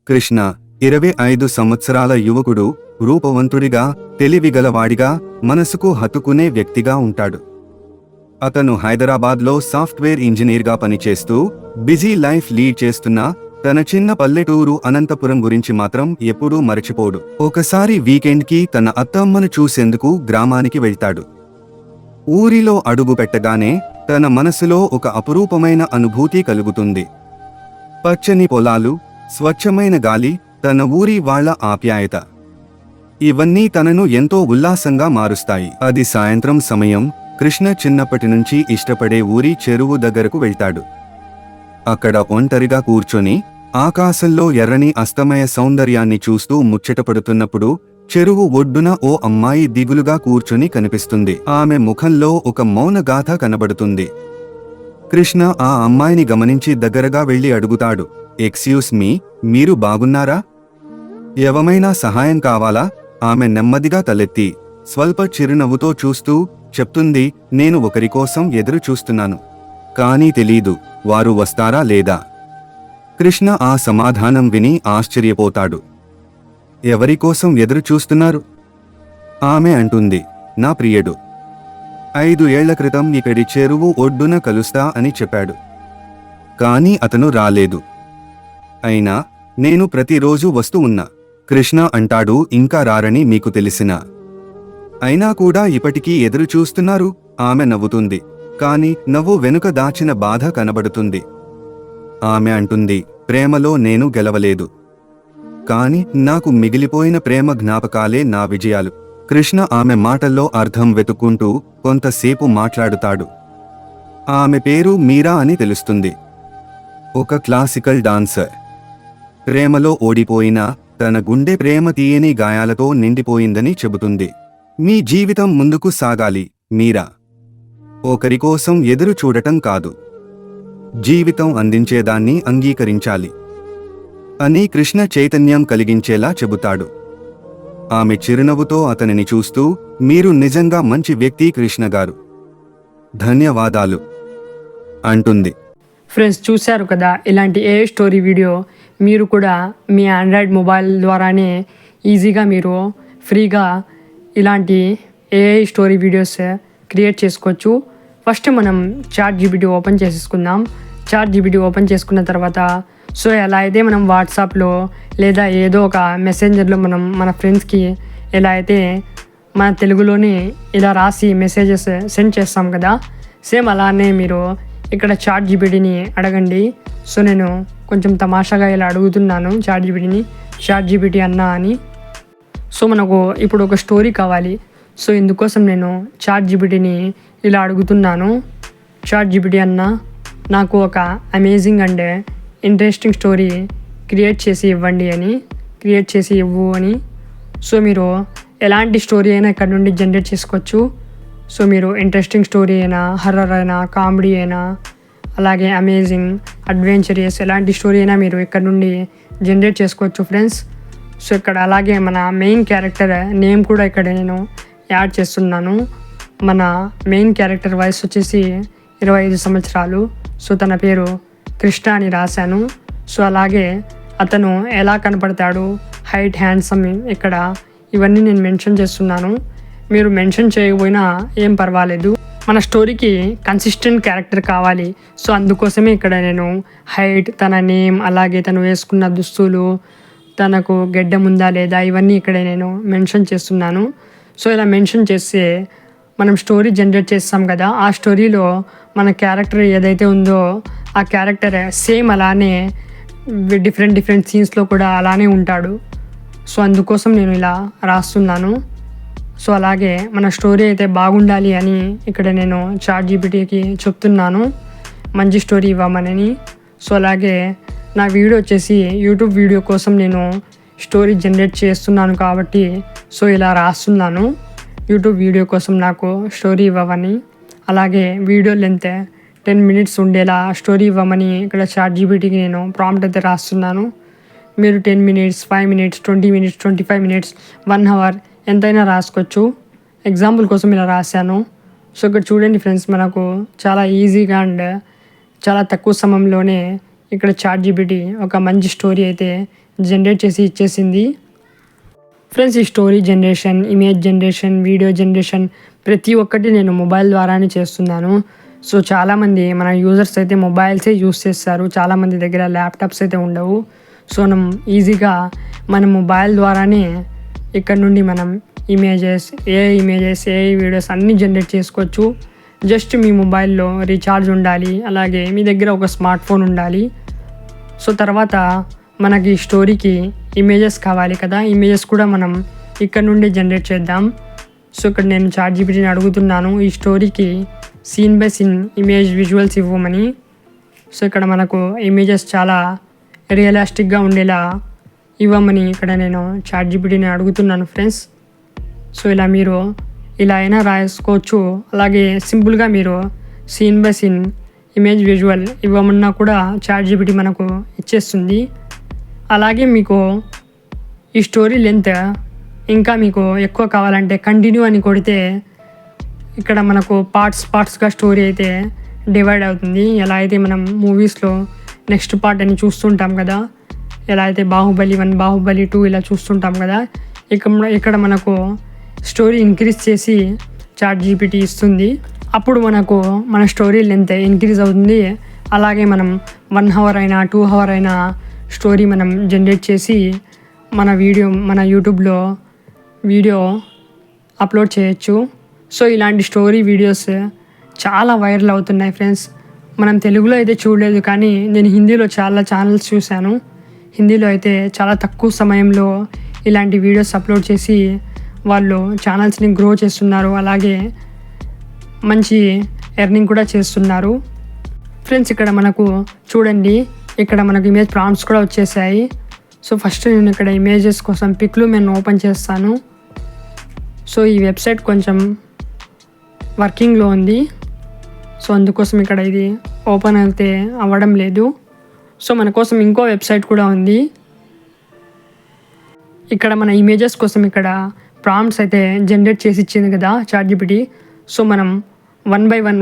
కృష్ణ 25 సంవత్సరాల యువకుడు, రూపవంతుడిగా, తెలివిగలవాడిగా, మనసుకు హత్తుకునే వ్యక్తిగా ఉంటాడు. అతను హైదరాబాద్లో సాఫ్ట్వేర్ ఇంజనీర్గా పనిచేస్తూ బిజీ లైఫ్ లీడ్ చేస్తున్నా తన చిన్న పల్లెటూరు అనంతపురం గురించి మాత్రం ఎప్పుడూ మరచిపోడు. ఒకసారి వీకెండ్కి తన అత్తమ్మను చూసేందుకు గ్రామానికి వెళ్తాడు. ఊరిలో అడుగు పెట్టగానే తన మనసులో ఒక అపురూపమైన అనుభూతి కలుగుతుంది. పచ్చని పొలాలు, స్వచ్ఛమైన గాలి, తన ఊరి వాళ్ల ఆప్యాయత, ఇవన్నీ తనను ఎంతో ఉల్లాసంగా మారుస్తాయి. అది సాయంత్రం సమయం. కృష్ణ చిన్నప్పటి నుంచి ఇష్టపడే ఊరి చెరువు దగ్గరకు వెళ్తాడు. అక్కడ ఒంటరిగా కూర్చొని ఆకాశంలో ఎర్రని అస్తమయ సౌందర్యాన్ని చూస్తూ ముచ్చటపడుతున్నప్పుడు చెరువు ఒడ్డున ఓ అమ్మాయి దిగులుగా కూర్చొని కనిపిస్తుంది. ఆమె ముఖంలో ఒక మౌనగాథ కనబడుతుంది. కృష్ణ ఆ అమ్మాయిని గమనించి దగ్గరగా వెళ్లి అడుగుతాడు, ఎక్స్క్యూస్ మీ, మీరు బాగున్నారా? ఏవమైనా సహాయం కావాలా? ఆమె నెమ్మదిగా తలెత్తి స్వల్ప చిరునవ్వుతో చూస్తూ చెప్తుంది, నేను ఒకరి కోసం ఎదురు చూస్తున్నాను, కానీ తెలీదు వారు వస్తారా లేదా. కృష్ణ ఆ సమాధానం విని ఆశ్చర్యపోతాడు. ఎవరికోసం ఎదురు చూస్తున్నారు? ఆమె అంటుంది, నా ప్రియుడు 5 ఏళ్ల క్రితం ఇక్కడి చెరువు ఒడ్డున కలుస్తా అని చెప్పాడు, కానీ అతను రాలేదు. అయినా నేను ప్రతిరోజు వస్తూ ఉన్నా. కృష్ణ అంటాడు, ఇంకా రారని మీకు తెలిసినా అయినా కూడా ఇప్పటికీ ఎదురు చూస్తున్నారు. ఆమె నవ్వుతుంది, కాని నవ్వు వెనుక దాచిన బాధ కనబడుతుంది. ఆమె అంటుంది, ప్రేమలో నేను గెలవలేదు, కాని నాకు మిగిలిపోయిన ప్రేమ జ్ఞాపకాలే నా విజయాలు. కృష్ణ ఆమె మాటల్లో అర్థం వెతుక్కుంటూ కొంతసేపు మాట్లాడుతాడు. ఆమె పేరు మీరా అని తెలుస్తుంది. ఒక క్లాసికల్ డాన్సర్. ప్రేమలో ఓడిపోయినా తన గుండె ప్రేమ తీయని గాయాలతో నిండిపోయిందని చెబుతుంది. మీ జీవితం ముందుకు సాగాలి మీరా. ఒకరికోసం ఎదురు చూడటం కాదు, జీవితం అందించేదాన్ని అంగీకరించాలి అని కృష్ణ చైతన్యం కలిగించేలా చెబుతాడు. ఆమె చిరునవ్వుతో అతనిని చూస్తూ, మీరు నిజంగా మంచి వ్యక్తి కృష్ణ గారు, ధన్యవాదాలు అంటుంది. ఫ్రెండ్స్, చూశారు కదా, ఇలాంటి ఏ స్టోరీ వీడియో మీరు కూడా మీ ఆండ్రాయిడ్ మొబైల్ ద్వారానే ఈజీగా మీరు ఫ్రీగా ఇలాంటి ఏఐ స్టోరీ వీడియోస్ క్రియేట్ చేసుకోవచ్చు. ఫస్ట్ మనం చాట్ జీపీటీ ఓపెన్ చేసేసుకుందాం. చాట్ జీపీటీ ఓపెన్ చేసుకున్న తర్వాత ఎలా అయితే మనం వాట్సాప్లో లేదా ఏదో ఒక మెసెంజర్లో మనం మన ఫ్రెండ్స్కి ఎలా అయితే మన తెలుగులోనే ఇలా రాసి మెసేజెస్ సెండ్ చేస్తాం కదా, సేమ్ అలానే మీరు ఇక్కడ చాట్ జీపీటీని అడగండి. నేను కొంచెం తమాషాగా ఇలా అడుగుతున్నాను చాట్ జీపీటీని, చాట్ జీపీటీ అన్నా అని. మనకు ఇప్పుడు ఒక స్టోరీ కావాలి. ఇందుకోసం నేను చాట్ జీపీటీని ఇలా అడుగుతున్నాను, చాట్ జీపీటీ అన్నా నాకు ఒక amazing and interesting story create చేసి ఇవ్వు అని. మీరు ఎలాంటి స్టోరీ అయినా ఇక్కడ నుండి జనరేట్ చేసుకోవచ్చు. మీరు ఇంట్రెస్టింగ్ స్టోరీ అయినా, హర్రర్ అయినా, కామెడీ అయినా, అలాగే అమేజింగ్, అడ్వెంచరస్ ఎలాంటి స్టోరీ అయినా మీరు ఇక్కడ నుండి జనరేట్ చేసుకోవచ్చు ఫ్రెండ్స్. ఇక్కడ అలాగే మన మెయిన్ క్యారెక్టర్ నేమ్ కూడా ఇక్కడ నేను యాడ్ చేస్తున్నాను. మన మెయిన్ క్యారెక్టర్ వయసు వచ్చేసి 25 సంవత్సరాలు. తన పేరు కృష్ణ అని రాశాను. అలాగే అతను ఎలా కనపడతాడు, హైట్, హ్యాండ్సమ్, ఇక్కడ ఇవన్నీ నేను మెన్షన్ చేస్తున్నాను. మీరు మెన్షన్ చేయకపోయినా ఏం పర్వాలేదు. మన స్టోరీకి కన్సిస్టెంట్ క్యారెక్టర్ కావాలి. అందుకోసమే ఇక్కడ నేను హైట్, తన నేమ్, అలాగే తను వేసుకున్న దుస్తులు, తనకు గెడ్డం ఉందా లేదా, ఇవన్నీ ఇక్కడ నేను మెన్షన్ చేస్తున్నాను. ఇలా మెన్షన్ చేస్తే మనం స్టోరీ జనరేట్ చేస్తాం కదా, ఆ స్టోరీలో మన క్యారెక్టర్ ఏదైతే ఉందో ఆ క్యారెక్టర్ సేమ్ అలానే డిఫరెంట్ సీన్స్లో కూడా అలానే ఉంటాడు. అందుకోసం నేను ఇలా రాస్తున్నాను. అలాగే మన స్టోరీ అయితే బాగుండాలి అని ఇక్కడ నేను చాట్ జీపీటీకి చెప్తున్నాను, మంచి స్టోరీ ఇవ్వమని. అలాగే నా వీడియో వచ్చేసి యూట్యూబ్ వీడియో కోసం నేను స్టోరీ జనరేట్ చేస్తున్నాను కాబట్టి ఇలా రాస్తున్నాను, యూట్యూబ్ వీడియో కోసం నాకు స్టోరీ ఇవ్వమని. అలాగే వీడియో లెంత్ 10 minutes ఉండేలా స్టోరీ ఇవ్వమని ఇక్కడ చాట్ జీపీటీకి నేను ప్రాంప్ట్ అయితే రాస్తున్నాను. మీరు 10 minutes, 5 minutes, 20 minutes, 25 minutes, 1 hour ఎంతైనా రాసుకోవచ్చు. ఎగ్జాంపుల్ కోసం ఇలా రాశాను. ఇక్కడ చూడండి ఫ్రెండ్స్, మనకు చాలా ఈజీగా అండ్ చాలా తక్కువ సమయంలోనే ఇక్కడ చాట్ జీపీటీ ఒక మంచి స్టోరీ అయితే జనరేట్ చేసి ఇచ్చేసింది. ఫ్రెండ్స్, ఈ story generation, image generation, video generation ప్రతి ఒక్కటి నేను మొబైల్ ద్వారానే చేస్తున్నాను. సో చాలామంది మన యూజర్స్ అయితే మొబైల్సే యూస్ చేస్తారు. చాలామంది దగ్గర ల్యాప్టాప్స్ అయితే ఉండవు. సో మనం ఈజీగా మన మొబైల్ ద్వారానే ఇక్కడ నుండి మనం ఇమేజెస్, ఏ వీడియోస్ అన్నీ జనరేట్ చేసుకోవచ్చు. జస్ట్ మీ మొబైల్లో రీఛార్జ్ ఉండాలి, అలాగే మీ దగ్గర ఒక స్మార్ట్ ఫోన్ ఉండాలి. సో తర్వాత మనకి స్టోరీకి ఇమేజెస్ కావాలి కదా, ఇమేజెస్ కూడా మనం ఇక్కడ నుండి జనరేట్ చేద్దాం. సో ఇక్కడ నేను ChatGPTని అడుగుతున్నాను ఈ స్టోరీకి scene by scene image visuals ఇవ్వమని. సో ఇక్కడ మనకు ఇమేజెస్ చాలా రియలిస్టిక్గా ఉండేలా ఇవ్వమని ఇక్కడ నేను ChatGPTని అడుగుతున్నాను ఫ్రెండ్స్. సో మీరు ఇలా అయినా రాసుకోవచ్చు. అలాగే సింపుల్గా మీరు scene by scene image visual ఇవ్వమన్నా కూడా ChatGPT మనకు ఇచ్చేస్తుంది. అలాగే మీకు ఈ స్టోరీ లెంత్ ఇంకా మీకు ఎక్కువ కావాలంటే కంటిన్యూ అని కొడితే ఇక్కడ మనకు పార్ట్స్గా స్టోరీ అయితే డివైడ్ అవుతుంది. ఎలా అయితే మనం మూవీస్లో నెక్స్ట్ పార్ట్ అని చూస్తుంటాం కదా, ఎలా అయితే బాహుబలి 1, బాహుబలి 2 ఇలా చూస్తుంటాం కదా, ఇక్కడ మనకు స్టోరీ ఇంక్రీజ్ చేసి ChatGPT ఇస్తుంది. అప్పుడు మనకు మన స్టోరీ లెంత్ ఇంక్రీజ్ అవుతుంది. అలాగే మనం 1 hour అయినా 2 hour అయినా స్టోరీ మనం జనరేట్ చేసి మన యూట్యూబ్లో వీడియో అప్లోడ్ చేయొచ్చు. సో ఇలాంటి స్టోరీ వీడియోస్ చాలా వైరల్ అవుతున్నాయి ఫ్రెండ్స్. మనం తెలుగులో అయితే చూడలేదు, కానీ నేను హిందీలో చాలా ఛానల్స్ చూశాను. హిందీలో అయితే చాలా తక్కువ సమయంలో ఇలాంటి వీడియోస్ అప్లోడ్ చేసి వాళ్ళు ఛానల్స్ని గ్రో చేస్తున్నారు. అలాగే మంచి ఎర్నింగ్ కూడా చేస్తున్నారు. ఫ్రెండ్స్, ఇక్కడ మనకు చూడండి, ఇక్కడ మనకు ఇమేజ్ ప్రాంప్ట్స్ కూడా వచ్చేసాయి. సో ఫస్ట్ నేను ఇక్కడ ఇమేజెస్ కోసం పిక్లు నేను ఓపెన్ చేస్తాను. సో ఈ వెబ్సైట్ కొంచెం వర్కింగ్లో ఉంది. సో అందుకోసం ఇక్కడ ఇది ఓపెన్ అయితే అవ్వడం లేదు. సో మన కోసం ఇంకో వెబ్సైట్ కూడా ఉంది. ఇక్కడ మన ఇమేజెస్ కోసం ఇక్కడ ప్రాంప్ట్స్ అయితే జనరేట్ చేసి ఇచ్చింది కదా ChatGPT. సో మనం 1 by 1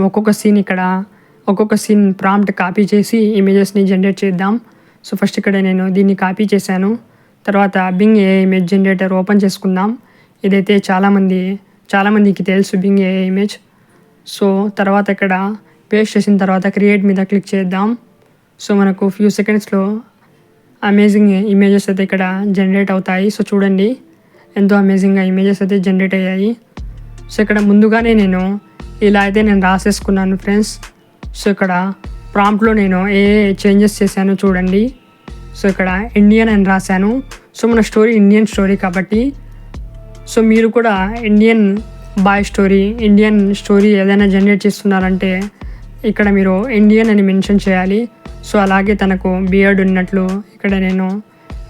ఒక్కొక్క సీన్ ప్రాంప్ట్ కాపీ చేసి ఇమేజెస్ని జనరేట్ చేద్దాం. సో ఫస్ట్ ఇక్కడ నేను దీన్ని కాపీ చేశాను. తర్వాత Bing AI image generator open చేసుకుందాం. ఇదైతే చాలామందికి తెలుసు బింగ్ AI ఇమేజ్. సో తర్వాత ఇక్కడ పేస్ట్ చేసిన తర్వాత క్రియేట్ మీద క్లిక్ చేద్దాం. సో మనకు ఫ్యూ సెకండ్స్లో అమేజింగ్ ఇమేజెస్ అయితే ఇక్కడ జనరేట్ అవుతాయి. సో చూడండి, ఎంతో అమేజింగ్గా ఇమేజెస్ అయితే జనరేట్ అయ్యాయి. సో ఇక్కడ ముందుగానే నేను ఇలా అయితే నేను రాసేసుకున్నాను ఫ్రెండ్స్. సో ఇక్కడ ప్రాంప్ట్లో నేను ఏ చేంజెస్ చేశాను చూడండి. సో ఇక్కడ ఇండియన్ అని రాశాను. సో మన స్టోరీ ఇండియన్ స్టోరీ కాబట్టి సో మీరు కూడా ఇండియన్ స్టోరీ ఏదైనా జనరేట్ చేస్తున్నారంటే ఇక్కడ మీరు ఇండియన్ అని మెన్షన్ చేయాలి. సో అలాగే తనకు బియర్డ్ ఉన్నట్లు ఇక్కడ నేను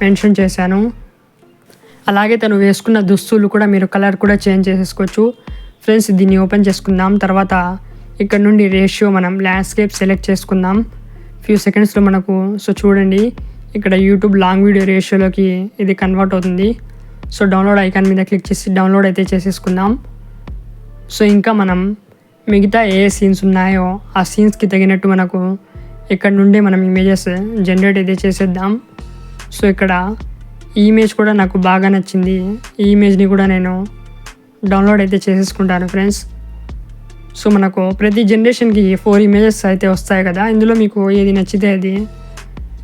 మెన్షన్ చేశాను. అలాగే తను వేసుకున్న దుస్తులు కూడా మీరు కలర్ కూడా చేంజ్ చేసేసుకోవచ్చు. ఫ్రెండ్స్, దీన్ని ఓపెన్ చేసుకుందాం. తర్వాత ఇక్కడ నుండి రేషియో మనం ల్యాండ్స్కేప్ సెలెక్ట్ చేసుకుందాం. ఫ్యూ సెకండ్స్లో మనకు సో చూడండి, ఇక్కడ యూట్యూబ్ లాంగ్ వీడియో రేషియోలోకి ఇది కన్వర్ట్ అవుతుంది. సో డౌన్లోడ్ ఐకాన్ మీద క్లిక్ చేసి డౌన్లోడ్ అయితే చేసేసుకుందాం. సో ఇంకా మనం మిగతా ఏ సీన్స్ ఉన్నాయో ఆ సీన్స్కి తగినట్టు మనకు ఇక్కడ నుండి మనం ఇమేజెస్ జనరేట్ అయితే చేసేద్దాం. సో ఇక్కడ ఈ ఇమేజ్ కూడా నాకు బాగా నచ్చింది. ఈ ఇమేజ్ని కూడా నేను డౌన్లోడ్ అయితే చేసేసుకుంటాను ఫ్రెండ్స్. సో మనకు ప్రతి జనరేషన్కి 4 ఇమేజెస్ అయితే వస్తాయి కదా, ఇందులో మీకు ఏది నచ్చితే అది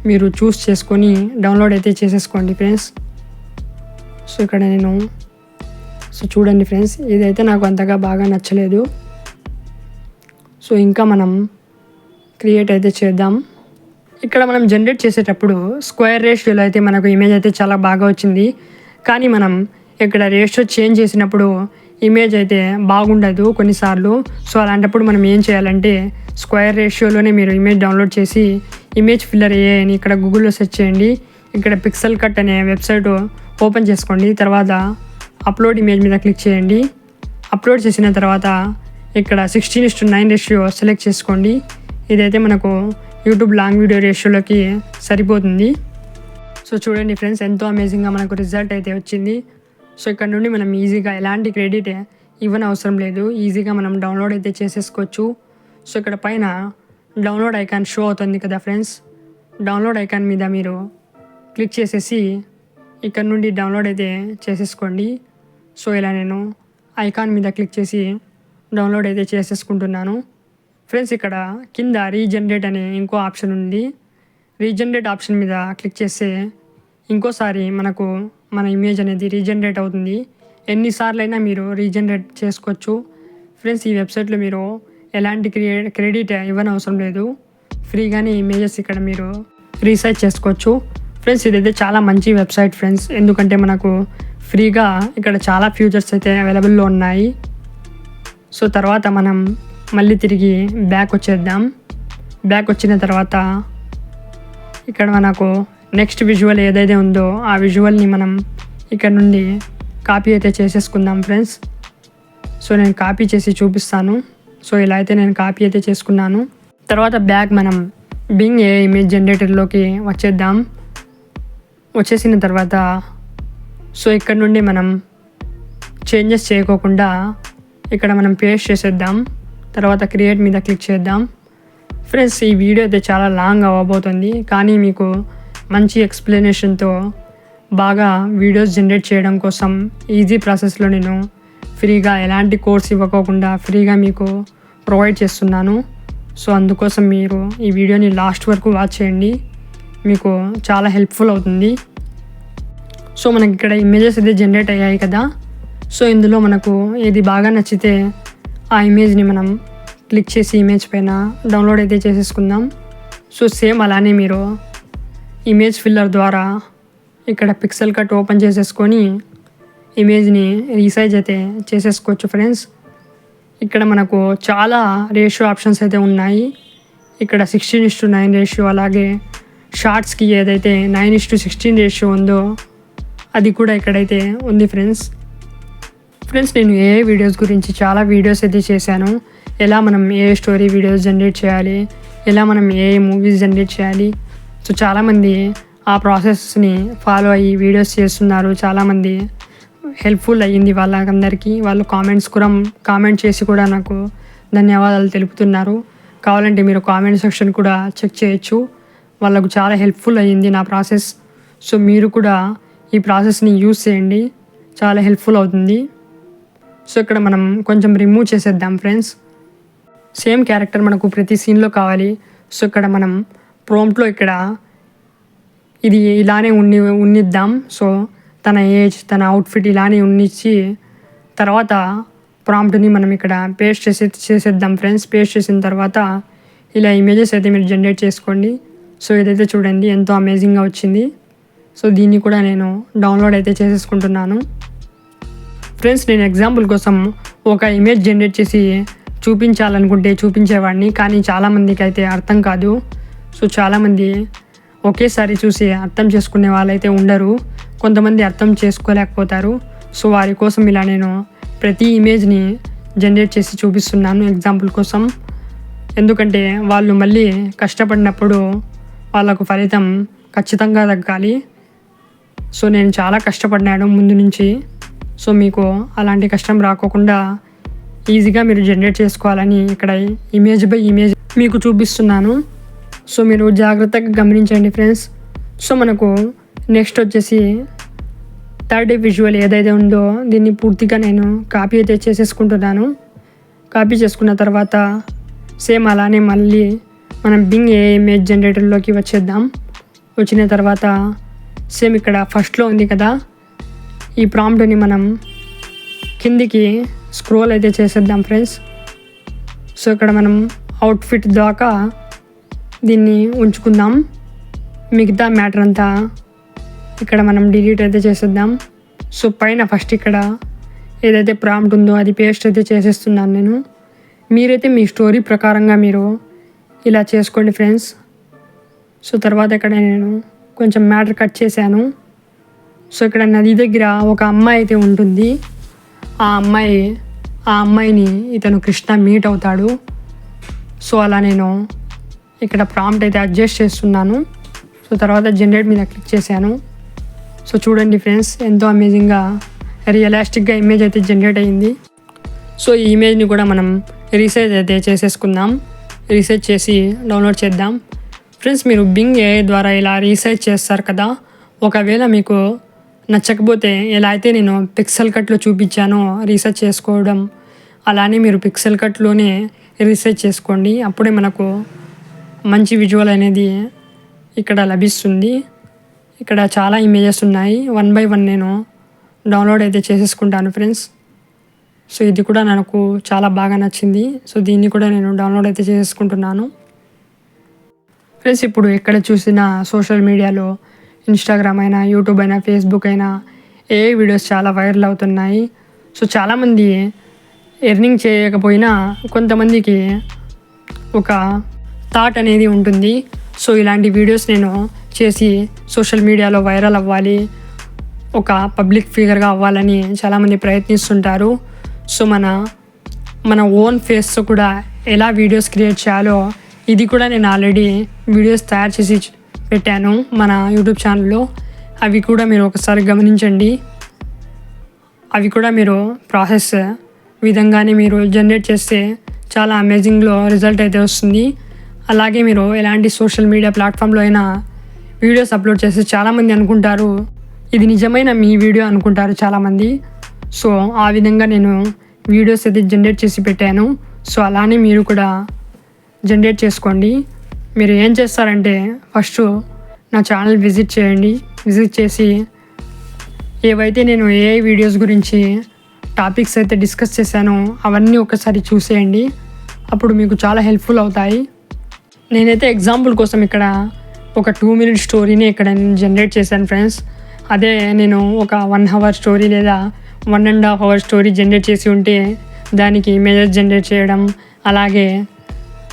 మీరు చూస్ చేసుకొని డౌన్లోడ్ అయితే చేసేసుకోండి ఫ్రెండ్స్. సో ఇక్కడ నేను చూడండి ఫ్రెండ్స్, ఇదైతే నాకు అంతగా బాగా నచ్చలేదు. సో ఇంకా మనం క్రియేట్ అయితే చేద్దాం. ఇక్కడ మనం జనరేట్ చేసేటప్పుడు స్క్వేర్ రేషియోలో అయితే మనకు ఇమేజ్ అయితే చాలా బాగా వచ్చింది. కానీ మనం ఇక్కడ రేషియో చేంజ్ చేసినప్పుడు ఇమేజ్ అయితే బాగుండదు కొన్నిసార్లు. సో అలాంటప్పుడు మనం ఏం చేయాలంటే స్క్వేర్ రేషియోలోనే మీరు ఇమేజ్ డౌన్లోడ్ చేసి ఇమేజ్ ఫిల్లర్ AI అని ఇక్కడ గూగుల్లో సెర్చ్ చేయండి. ఇక్కడ పిక్సెల్ కట్ అనే వెబ్సైట్ ఓపెన్ చేసుకోండి. తర్వాత అప్లోడ్ ఇమేజ్ మీద క్లిక్ చేయండి. అప్లోడ్ చేసిన తర్వాత ఇక్కడ 16:9 రేషియో సెలెక్ట్ చేసుకోండి. ఇదైతే మనకు యూట్యూబ్ లాంగ్ వీడియో రేషియోలోకి సరిపోతుంది. సో చూడండి ఫ్రెండ్స్, ఎంతో అమేజింగ్గా మనకు రిజల్ట్ అయితే వచ్చింది. సో ఇక్కడ నుండి మనం ఈజీగా ఎలాంటి క్రెడిట్ ఇవ్వనవసరం లేదు, ఈజీగా మనం డౌన్లోడ్ అయితే చేసేసుకోవచ్చు. సో ఇక్కడ పైన డౌన్లోడ్ ఐకాన్ షో అవుతుంది కదా ఫ్రెండ్స్, డౌన్లోడ్ ఐకాన్ మీద మీరు క్లిక్ చేసేసి ఇక్కడ నుండి డౌన్లోడ్ అయితే చేసేసుకోండి. సో ఇలా నేను ఐకాన్ మీద క్లిక్ చేసి డౌన్లోడ్ అయితే చేసేసుకుంటున్నాను. ఫ్రెండ్స్ ఇక్కడ కింద రీజనరేట్ అనే ఇంకో ఆప్షన్ ఉంది. రీజనరేట్ ఆప్షన్ మీద క్లిక్ చేస్తే ఇంకోసారి మనకు మన ఇమేజ్ అనేది రీజనరేట్ అవుతుంది. ఎన్నిసార్లైనా మీరు రీజనరేట్ చేసుకోవచ్చు. ఫ్రెండ్స్ ఈ వెబ్సైట్లో మీరు ఎలాంటి క్రెడిట్ ఇవ్వనవసరం లేదు. ఫ్రీగానే ఇమేజెస్ ఇక్కడ మీరు రీసైజ్ చేసుకోవచ్చు. ఫ్రెండ్స్ ఇదైతే చాలా మంచి వెబ్సైట్ ఫ్రెండ్స్, ఎందుకంటే మనకు ఫ్రీగా ఇక్కడ చాలా ఫీచర్స్ అయితే అవైలబుల్లో ఉన్నాయి. సో తర్వాత మనం మళ్ళీ తిరిగి బ్యాక్ వచ్చేద్దాం. బ్యాక్ వచ్చిన తర్వాత ఇక్కడ మనకు నెక్స్ట్ విజువల్ ఏదైతే ఉందో ఆ విజువల్ని మనం ఇక్కడ నుండి కాపీ అయితే చేసేసుకుందాం ఫ్రెండ్స్. సో నేను కాపీ చేసి చూపిస్తాను. సో ఇలా అయితే నేను కాపీ అయితే చేసుకున్నాను. తర్వాత బ్యాక్ మనం బింగ్ ఏ ఇమేజ్ జనరేటర్లోకి వచ్చేద్దాం. వచ్చేసిన తర్వాత సో ఇక్కడ నుండి మనం చేంజెస్ చేయకోకుండా ఇక్కడ మనం పేస్ట్ చేసేద్దాం. తర్వాత క్రియేట్ మీద క్లిక్ చేద్దాం. ఫ్రెండ్స్ ఈ వీడియో అయితే చాలా లాంగ్ అవ్వబోతుంది, కానీ మీకు మంచి ఎక్స్ప్లెనేషన్తో బాగా వీడియోస్ జనరేట్ చేయడం కోసం ఈజీ ప్రాసెస్లో నేను ఫ్రీగా ఎలాంటి కోర్స్ ఇవ్వకోకుండా ఫ్రీగా మీకు ప్రొవైడ్ చేస్తున్నాను. సో అందుకోసం మీరు ఈ వీడియోని లాస్ట్ వరకు వాచ్ చేయండి, మీకు చాలా హెల్ప్ఫుల్ అవుతుంది. సో మనకి ఇక్కడ ఇమేజెస్ అయితే జనరేట్ అయ్యాయి కదా. సో ఇందులో మనకు ఏది బాగా నచ్చితే ఆ ఇమేజ్ని మనం క్లిక్ చేసి ఇమేజ్ పైన డౌన్లోడ్ అయితే చేసేసుకుందాం. సో సేమ్ అలానే మీరు ఇమేజ్ ఫిల్లర్ ద్వారా ఇక్కడ పిక్సెల్ కట్ ఓపెన్ చేసేసుకొని ఇమేజ్ని రీసైజ్ అయితే చేసేసుకోవచ్చు ఫ్రెండ్స్. ఇక్కడ మనకు చాలా రేషియో ఆప్షన్స్ అయితే ఉన్నాయి. ఇక్కడ 16:9 రేషియో, అలాగే షార్ట్స్కి ఏదైతే 9:16 రేషియో ఉందో అది కూడా ఇక్కడైతే ఉంది ఫ్రెండ్స్. నేను ఏ వీడియోస్ గురించి చాలా వీడియోస్ అయితే చేశాను. ఎలా మనం ఏ స్టోరీ వీడియోస్ జనరేట్ చేయాలి, ఎలా మనం ఏ మూవీస్ జనరేట్ చేయాలి. సో చాలామంది ఆ ప్రాసెస్ని ఫాలో అయ్యి వీడియోస్ చేస్తున్నారు. చాలామంది హెల్ప్ఫుల్ అయ్యింది వాళ్ళందరికీ. వాళ్ళు కామెంట్ చేసి కూడా నాకు ధన్యవాదాలు తెలుపుతున్నారు. కావాలంటే మీరు కామెంట్ సెక్షన్ కూడా చెక్ చేయొచ్చు. వాళ్ళకు చాలా హెల్ప్ఫుల్ అయ్యింది నా ప్రాసెస్. సో మీరు కూడా ఈ ప్రాసెస్ని యూజ్ చేయండి, చాలా హెల్ప్ఫుల్ అవుతుంది. సో ఇక్కడ మనం కొంచెం రిమూవ్ చేసేద్దాం ఫ్రెండ్స్. సేమ్ క్యారెక్టర్ మనకు ప్రతి సీన్లో కావాలి. సో ఇక్కడ మనం ప్రాంప్ట్లో ఇక్కడ ఇది ఇలానే ఉన్నిద్దాం. సో తన ఏజ్, తన అవుట్ఫిట్ ఇలానే ఉన్నిచ్చి తర్వాత ప్రాంప్ట్ని మనం ఇక్కడ పేస్ట్ చేసేద్దాం ఫ్రెండ్స్. పేస్ట్ చేసిన తర్వాత ఇలా ఇమేజెస్ అయితే మీరు జనరేట్ చేసుకోండి. సో ఇదైతే చూడండి ఎంతో అమేజింగ్గా వచ్చింది. సో దీన్ని కూడా నేను డౌన్లోడ్ అయితే చేసేసుకుంటున్నాను ఫ్రెండ్స్. నేను ఎగ్జాంపుల్ కోసం ఒక ఇమేజ్ జనరేట్ చేసి చూపించాలనుకుంటే చూపించేవాడిని, కానీ చాలామందికి అయితే అర్థం కాదు. సో చాలామంది ఒకేసారి చూసి అర్థం చేసుకునే వాళ్ళైతే ఉండరు, కొంతమంది అర్థం చేసుకోలేకపోతారు. సో వారి కోసం ఇలా నేను ప్రతి ఇమేజ్ని జనరేట్ చేసి చూపిస్తున్నాను ఎగ్జాంపుల్ కోసం. ఎందుకంటే వాళ్ళు మళ్ళీ కష్టపడినప్పుడు వాళ్ళకు ఫలితం ఖచ్చితంగా దక్కాలి. సో నేను చాలా కష్టపడినాను ముందు నుంచి. సో మీకు అలాంటి కష్టం రాకోకుండా ఈజీగా మీరు జనరేట్ చేసుకోవాలని ఇక్కడ ఇమేజ్ బై ఇమేజ్ మీకు చూపిస్తున్నాను. సో మీరు జాగ్రత్తగా గమనించండి ఫ్రెండ్స్. సో మనకు నెక్స్ట్ వచ్చేసి థర్డ్ విజువల్ ఏదైతే ఉందో దీన్ని పూర్తిగా నేను కాపీ అయితే చేసేసుకుంటున్నాను. కాపీ చేసుకున్న తర్వాత సేమ్ అలానే మళ్ళీ మనం బింగ్ ఏ ఇమేజ్ జనరేటర్లోకి వచ్చేద్దాం. వచ్చిన తర్వాత సేమ్ ఇక్కడ ఫస్ట్లో ఉంది కదా, ఈ ప్రాంప్ట్ని మనం కిందికి స్క్రోల్ అయితే చేసేద్దాం ఫ్రెండ్స్. సో ఇక్కడ మనం అవుట్ఫిట్ దాకా దీన్ని ఉంచుకుందాం. మిగతా మ్యాటర్ అంతా ఇక్కడ మనం డిలీట్ అయితే చేసేద్దాం. సో పైన ఫస్ట్ ఇక్కడ ఏదైతే ప్రాంప్ట్ ఉందో అది పేస్ట్ అయితే చేసేస్తున్నాను నేను. మీరైతే మీ స్టోరీ ప్రకారంగా మీరు ఇలా చేసుకోండి ఫ్రెండ్స్. సో తర్వాత ఇక్కడ నేను కొంచెం మ్యాటర్ కట్ చేశాను. సో ఇక్కడ నది దగ్గర ఒక అమ్మాయి అయితే ఉంటుంది. ఆ అమ్మాయిని ఇతను కృష్ణ మీట్ అవుతాడు. సో అలా నేను ఇక్కడ ప్రాంప్ట్ అయితే అడ్జస్ట్ చేస్తున్నాను. సో తర్వాత జనరేట్ మీద క్లిక్ చేశాను. సో చూడండి ఫ్రెండ్స్ ఎంతో అమేజింగ్గా రియలిస్టిక్గా ఇమేజ్ అయితే జనరేట్ అయ్యింది. సో ఈ ఇమేజ్ని కూడా మనం రీసైజ్ అయితే చేసేసుకుందాం. రీసైజ్ చేసి డౌన్లోడ్ చేద్దాం ఫ్రెండ్స్. మీరు బింగ్ ఏఐ ద్వారా ఇలా రీసైజ్ చేస్తారు కదా, ఒకవేళ మీకు నచ్చకపోతే ఎలా అయితే నేను పిక్సెల్ కట్లో చూపించానో రీసెర్చ్ చేసుకోవడం, అలానే మీరు పిక్సెల్ కట్లోనే రీసెర్చ్ చేసుకోండి. అప్పుడే మనకు మంచి విజువల్ అనేది ఇక్కడ లభిస్తుంది. ఇక్కడ చాలా ఇమేజెస్ ఉన్నాయి. 1 by 1 నేను డౌన్లోడ్ అయితే చేసేసుకుంటాను ఫ్రెండ్స్. సో ఇది కూడా నాకు చాలా బాగా నచ్చింది. సో దీన్ని కూడా నేను డౌన్లోడ్ అయితే చేసేసుకుంటున్నాను ఫ్రెండ్స్. ఇప్పుడు ఎక్కడ చూసినా సోషల్ మీడియాలో ఇన్స్టాగ్రామ్ అయినా, యూట్యూబ్ అయినా, ఫేస్బుక్ అయినా ఏ వీడియోస్ చాలా వైరల్ అవుతున్నాయి. సో చాలామంది ఎర్నింగ్ చేయకపోయినా కొంతమందికి ఒక థాట్ అనేది ఉంటుంది. సో ఇలాంటి వీడియోస్ నేను చేసి సోషల్ మీడియాలో వైరల్ అవ్వాలి, ఒక పబ్లిక్ ఫిగర్గా అవ్వాలని చాలామంది ప్రయత్నిస్తుంటారు. సో మన ఓన్ ఫేస్తో కూడా ఎలా వీడియోస్ క్రియేట్ చేయాలో ఇది కూడా నేను ఆల్రెడీ వీడియోస్ తయారు చేసి పెట్టాను మన యూట్యూబ్ ఛానల్లో. అవి కూడా మీరు ఒకసారి గమనించండి. అవి కూడా మీరు ప్రాసెస్ విధంగానే మీరు జనరేట్ చేస్తే చాలా అమేజింగ్లో రిజల్ట్ అయితే వస్తుంది. అలాగే మీరు ఎలాంటి సోషల్ మీడియా ప్లాట్ఫామ్లో అయినా వీడియోస్ అప్లోడ్ చేస్తే చాలామంది అనుకుంటారు ఇది నిజమైన మీ వీడియో అనుకుంటారు చాలామంది. సో ఆ విధంగా నేను వీడియోస్ అయితే జనరేట్ చేసి పెట్టాను. సో అలానే మీరు కూడా జనరేట్ చేసుకోండి. మీరు ఏం చేస్తారంటే ఫస్ట్ నా ఛానల్ విజిట్ చేయండి. విజిట్ చేసి ఏవైతే నేను ఏ వీడియోస్ గురించి టాపిక్స్ అయితే డిస్కస్ చేశానో అవన్నీ ఒకసారి చూసేయండి. అప్పుడు మీకు చాలా హెల్ప్ఫుల్ అవుతాయి. నేనైతే ఎగ్జాంపుల్ కోసం ఇక్కడ ఒక 2 minute స్టోరీని ఇక్కడ నేను జనరేట్ చేశాను ఫ్రెండ్స్. అదే నేను ఒక 1 hour స్టోరీ లేదా 1.5 hour స్టోరీ జనరేట్ చేసి ఉంటే దానికి ఇమేజెస్ జనరేట్ చేయడం, అలాగే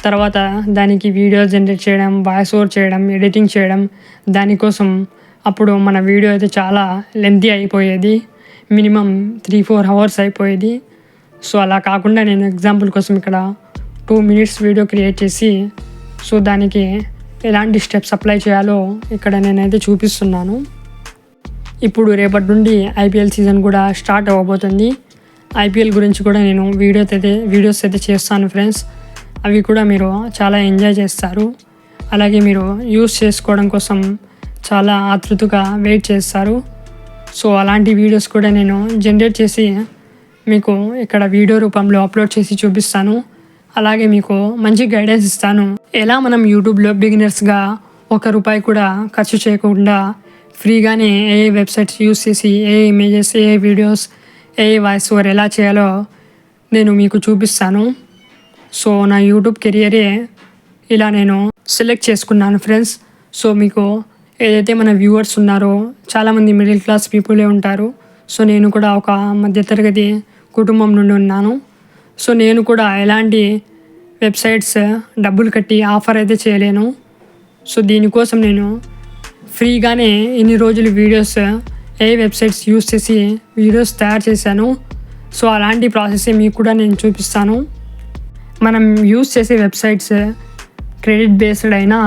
తర్వాత దానికి వీడియోస్ జనరేట్ చేయడం, వాయిస్ ఓవర్ చేయడం, ఎడిటింగ్ చేయడం, దానికోసం అప్పుడు మన వీడియో అయితే చాలా లెంతీ అయిపోయేది. మినిమం 3-4 hours అయిపోయేది. సో అలా కాకుండా నేను ఎగ్జాంపుల్ కోసం ఇక్కడ 2 minutes వీడియో క్రియేట్ చేసి సో దానికి ఎలాంటి స్టెప్స్ అప్లై చేయాలో ఇక్కడ నేనైతే చూపిస్తున్నాను. ఇప్పుడు రేపటి నుండి IPL సీజన్ కూడా స్టార్ట్ అవ్వబోతుంది. IPL గురించి కూడా నేను వీడియోస్ అయితే చేస్తాను ఫ్రెండ్స్. అవి కూడా మీరు చాలా ఎంజాయ్ చేస్తారు. అలాగే మీరు యూస్ చేసుకోవడం కోసం చాలా ఆతృతగా వెయిట్ చేస్తారు. సో అలాంటి వీడియోస్ కూడా నేను జనరేట్ చేసి మీకు ఇక్కడ వీడియో రూపంలో అప్లోడ్ చేసి చూపిస్తాను. అలాగే మీకు మంచి గైడెన్స్ ఇస్తాను. ఎలా మనం యూట్యూబ్లో బిగినర్స్గా ₹1 కూడా ఖర్చు చేయకుండా ఫ్రీగానే ఏ వెబ్సైట్స్ యూస్ చేసి ఏ ఇమేజెస్, ఏ వీడియోస్, ఏ వాయిస్ ఓవర్ ఎలా చేయాలో నేను మీకు చూపిస్తాను. సో నా యూట్యూబ్ కెరియరే ఇలా నేను సెలెక్ట్ చేసుకున్నాను ఫ్రెండ్స్. సో మీకు ఏదైతే మన వ్యూవర్స్ ఉన్నారో చాలామంది మిడిల్ క్లాస్ పీపులే ఉంటారు. సో నేను కూడా ఒక మధ్యతరగతి కుటుంబం నుండి ఉన్నాను. సో నేను కూడా ఎలాంటి వెబ్సైట్స్ డబ్బులు కట్టి ఆఫర్ అయితే చేయలేను. సో దీనికోసం నేను ఫ్రీగానే ఇన్ని రోజులు వీడియోస్ ఏ వెబ్సైట్స్ యూస్ చేసి వీడియోస్ తయారు చేశాను. సో అలాంటి ప్రాసెస్ మీకు కూడా నేను చూపిస్తాను. మనం యూస్ చేసే వెబ్సైట్స్ క్రెడిట్ బేస్డ్ అయినా,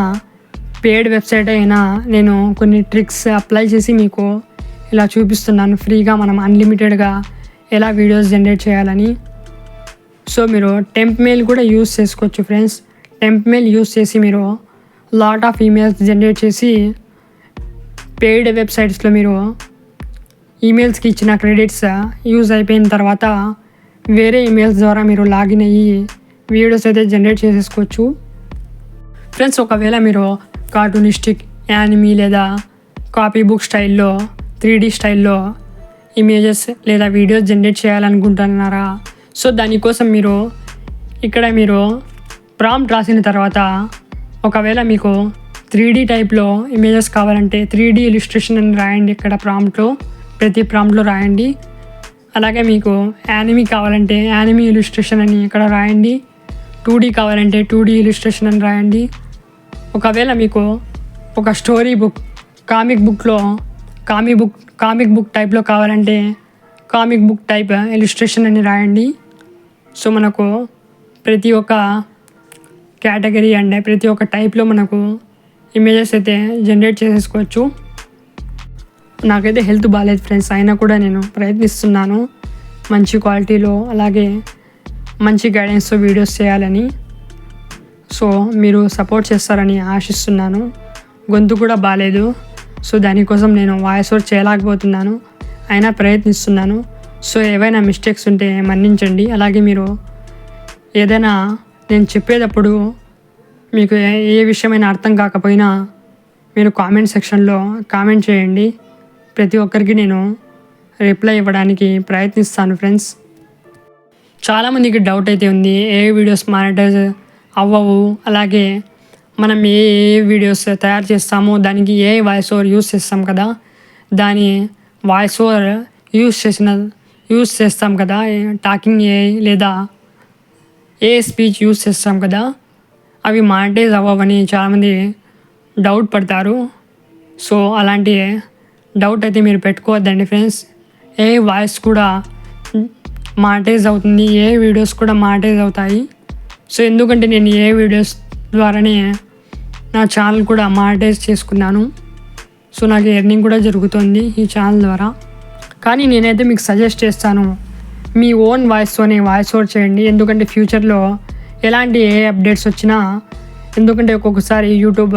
పేడ్ వెబ్సైట్ అయినా నేను కొన్ని ట్రిక్స్ అప్లై చేసి మీకు ఇలా చూపిస్తున్నాను ఫ్రీగా మనం అన్లిమిటెడ్గా ఎలా వీడియోస్ జనరేట్ చేయాలని. సో మీరు టెంప్ మెయిల్ కూడా యూస్ చేసుకోవచ్చు ఫ్రెండ్స్. టెంప్ మెయిల్ యూస్ చేసి మీరు లాట్ ఆఫ్ ఈమెయిల్స్ జనరేట్ చేసి పెయిడ్ వెబ్సైట్స్లో మీరు ఈమెయిల్స్కి ఇచ్చిన క్రెడిట్స్ యూజ్ అయిపోయిన తర్వాత వేరే ఈమెయిల్స్ ద్వారా మీరు లాగిన్ అయ్యి వీడియోస్ అయితే జనరేట్ చేసేసుకోవచ్చు ఫ్రెండ్స్. ఒకవేళ మీరు కార్టూనిస్టిక్, యానిమీ లేదా కాపీ బుక్ స్టైల్లో 3D స్టైల్లో ఇమేజెస్ లేదా వీడియోస్ జనరేట్ చేయాలనుకుంటున్నారా? సో దానికోసం మీరు ప్రాంప్ట్ రాసిన తర్వాత ఒకవేళ మీకు 3D టైప్లో ఇమేజెస్ కావాలంటే 3D ఇలిస్ట్రేషన్ అని రాయండి. ఇక్కడ ప్రతి ప్రాంప్ట్లో రాయండి. అలాగే మీకు యానిమీ కావాలంటే యానిమీ ఇలిస్ట్రేషన్ అని ఇక్కడ రాయండి. 2D కావాలంటే 2D ఇలిస్ట్రేషన్ అని రాయండి. ఒకవేళ మీకు ఒక స్టోరీ బుక్, కామిక్ బుక్ టైప్లో కావాలంటే కామిక్ బుక్ టైప్ ఇలిస్ట్రేషన్ అని రాయండి. సో మనకు ప్రతి ఒక్క కేటగిరీ అండ్ ప్రతి ఒక్క టైప్లో మనకు ఇమేజెస్ అయితే జనరేట్ చేసేసుకోవచ్చు. నాకైతే హెల్త్ బాగాలేదు ఫ్రెండ్స్, అయినా కూడా నేను ప్రయత్నిస్తున్నాను మంచి క్వాలిటీలో అలాగే మంచి గైడెన్స్తో వీడియోస్ చేయాలని. సో మీరు సపోర్ట్ చేస్తారని ఆశిస్తున్నాను. గొంతు కూడా బాగాలేదు. సో దానికోసం నేను వాయిస్ ఓవర్ చేయలేకపోతున్నాను, అయినా ప్రయత్నిస్తున్నాను. సో ఏవైనా మిస్టేక్స్ ఉంటే మన్నించండి. అలాగే మీరు ఏదైనా నేను చెప్పేటప్పుడు మీకు ఏ విషయమైనా అర్థం కాకపోయినా మీరు కామెంట్ సెక్షన్లో కామెంట్ చేయండి. ప్రతి ఒక్కరికి నేను రిప్లై ఇవ్వడానికి ప్రయత్నిస్తాను ఫ్రెండ్స్. చాలామందికి డౌట్ అయితే ఉంది, ఏ వీడియోస్ మానిటైజ్ అవ్వవు, అలాగే మనం ఏ వీడియోస్ తయారు చేస్తామో దానికి ఏ వాయిస్ ఓవర్ యూస్ చేస్తాం కదా, దాని వాయిస్ ఓవర్ యూస్ చేస్తాం కదా, టాకింగ్ ఏ లేదా ఏ స్పీచ్ యూస్ చేస్తాం కదా, అవి మానిటైజ్ అవ్వవని చాలామంది డౌట్ పడతారు. సో అలాంటి డౌట్ అయితే మీరు పెట్టుకోవద్దండి ఫ్రెండ్స్. ఏ వాయిస్ కూడా మానిటైజ్ అవుతుంది, ఏ వీడియోస్ కూడా మానిటైజ్ అవుతాయి. సో ఎందుకంటే నేను ఏ వీడియోస్ ద్వారానే నా ఛానల్ కూడా మానిటైజ్ చేసుకున్నాను. సో నాకు ఎర్నింగ్ కూడా జరుగుతుంది ఈ ఛానల్ ద్వారా. కానీ నేనైతే మీకు సజెస్ట్ చేస్తాను, మీ ఓన్ వాయిస్తోనే వాయిస్ ఓవర్ చేయండి. ఎందుకంటే ఫ్యూచర్లో ఎలాంటి ఏ అప్డేట్స్ వచ్చినా, ఎందుకంటే ఒక్కొక్కసారి యూట్యూబ్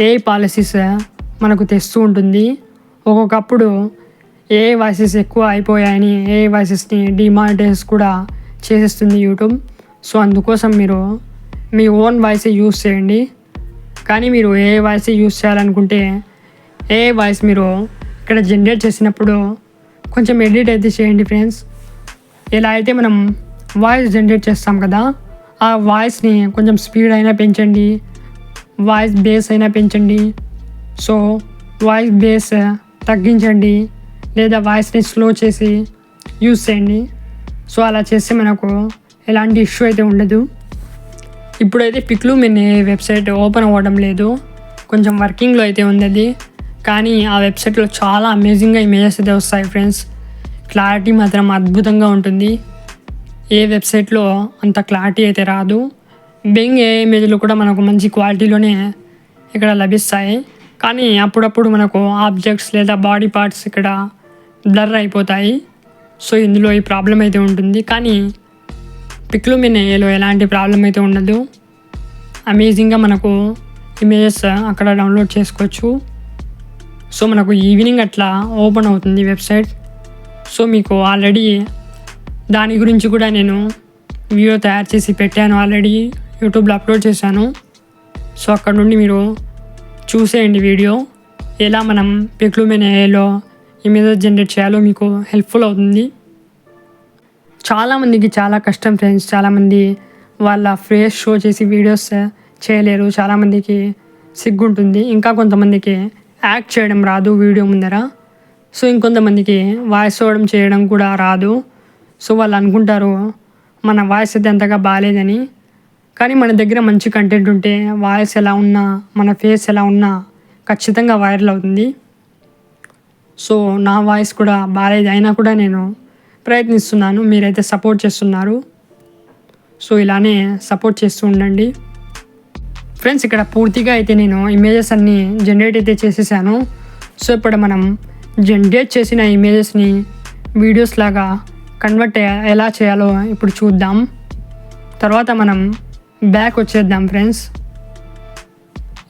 ఏ పాలసీస్ మనకు తెస్తూ ఉంటుంది. ఒక్కొక్కప్పుడు ఏ వాయిసెస్ ఎక్కువ అయిపోయాయని ఏ వాయిసెస్ని డిమానిటైజ్ కూడా చేసేస్తుంది యూట్యూబ్. సో అందుకోసం మీరు మీ ఓన్ వాయిస్ యూస్ చేయండి. కానీ మీరు ఏ వాయిస్ యూస్ చేయాలనుకుంటే ఏ వాయిస్ మీరు ఇక్కడ జనరేట్ చేసినప్పుడు కొంచెం ఎడిట్ అయితే చేయండి ఫ్రెండ్స్. ఎలా అయితే మనం వాయిస్ జనరేట్ చేస్తాం కదా, ఆ వాయిస్ని కొంచెం స్పీడ్ అయినా పెంచండి, వాయిస్ బేస్ అయినా పెంచండి. సో వాయిస్ బేస్ తగ్గించండి లేదా వాయిస్ని స్లో చేసి యూస్ చేయండి. సో అలా చేస్తే మనకు ఎలాంటి ఇష్యూ అయితే ఉండదు. ఇప్పుడైతే పిక్లూమిన్ వెబ్సైట్ ఓపెన్ అవ్వడం లేదు, కొంచెం వర్కింగ్లో అయితే ఉంది అది. కానీ ఆ వెబ్సైట్లో చాలా అమేజింగ్గా ఇమేజెస్ అయితే వస్తాయి ఫ్రెండ్స్. క్లారిటీ మాత్రం అద్భుతంగా ఉంటుంది. ఏ వెబ్సైట్లో అంత క్లారిటీ అయితే రాదు. బింగ్ ఏ ఇమేజ్లు కూడా మనకు మంచి క్వాలిటీలోనే ఇక్కడ లభిస్తాయి. కానీ అప్పుడప్పుడు మనకు ఆబ్జెక్ట్స్ లేదా బాడీ పార్ట్స్ ఇక్కడ బ్లర్ అయిపోతాయి. సో ఇందులో ఈ ప్రాబ్లం అయితే ఉంటుంది. కానీ పిక్లూమిన్ ఏలో ఎలాంటి ప్రాబ్లం అయితే ఉండదు. అమేజింగ్గా మనకు ఇమేజెస్ అక్కడ డౌన్లోడ్ చేసుకోవచ్చు. సో మనకు ఈవినింగ్ అట్లా ఓపెన్ అవుతుంది వెబ్సైట్. సో మీకు ఆల్రెడీ దాని గురించి కూడా నేను వీడియో తయారు చేసి పెట్టాను, ఆల్రెడీ యూట్యూబ్లో అప్లోడ్ చేశాను. సో అక్కడ నుండి మీరు చూసేయండి వీడియో, ఎలా మనం పిక్లూమిన్ ఏలో ఇమేజెస్ జనరేట్ చేయాలో మీకు హెల్ప్ఫుల్ అవుతుంది. చాలామందికి చాలా కష్టం ఫ్రెండ్స్. చాలామంది వాళ్ళ ఫేస్ షో చేసి వీడియోస్ చేయలేరు, చాలామందికి సిగ్గుంటుంది, ఇంకా కొంతమందికి యాక్ట్ చేయడం రాదు వీడియో ముందర. సో ఇంకొంతమందికి వాయిస్ ఓవర్ చేయడం కూడా రాదు. సో వాళ్ళు అనుకుంటారు మన వాయిస్ అయితే అంతగా బాగాలేదని. కానీ మన దగ్గర మంచి కంటెంట్ ఉంటే వాయిస్ ఎలా ఉన్నా మన ఫేస్ ఎలా ఉన్నా ఖచ్చితంగా వైరల్ అవుతుంది. సో నా వాయిస్ కూడా బాగాలేదు, అయినా కూడా నేను ప్రయత్నిస్తున్నాను, మీరైతే సపోర్ట్ చేస్తున్నారు. సో ఇలానే సపోర్ట్ చేస్తూ ఉండండి ఫ్రెండ్స్. ఇక్కడ పూర్తిగా అయితే నేను ఇమేజెస్ అన్నీ జనరేట్ అయితే చేసేసాను. సో ఇప్పుడు మనం జనరేట్ చేసిన ఇమేజెస్ని వీడియోస్ లాగా కన్వర్ట్ ఎలా చేయాలో ఇప్పుడు చూద్దాం. తర్వాత మనం బ్యాక్ వచ్చేద్దాం ఫ్రెండ్స్.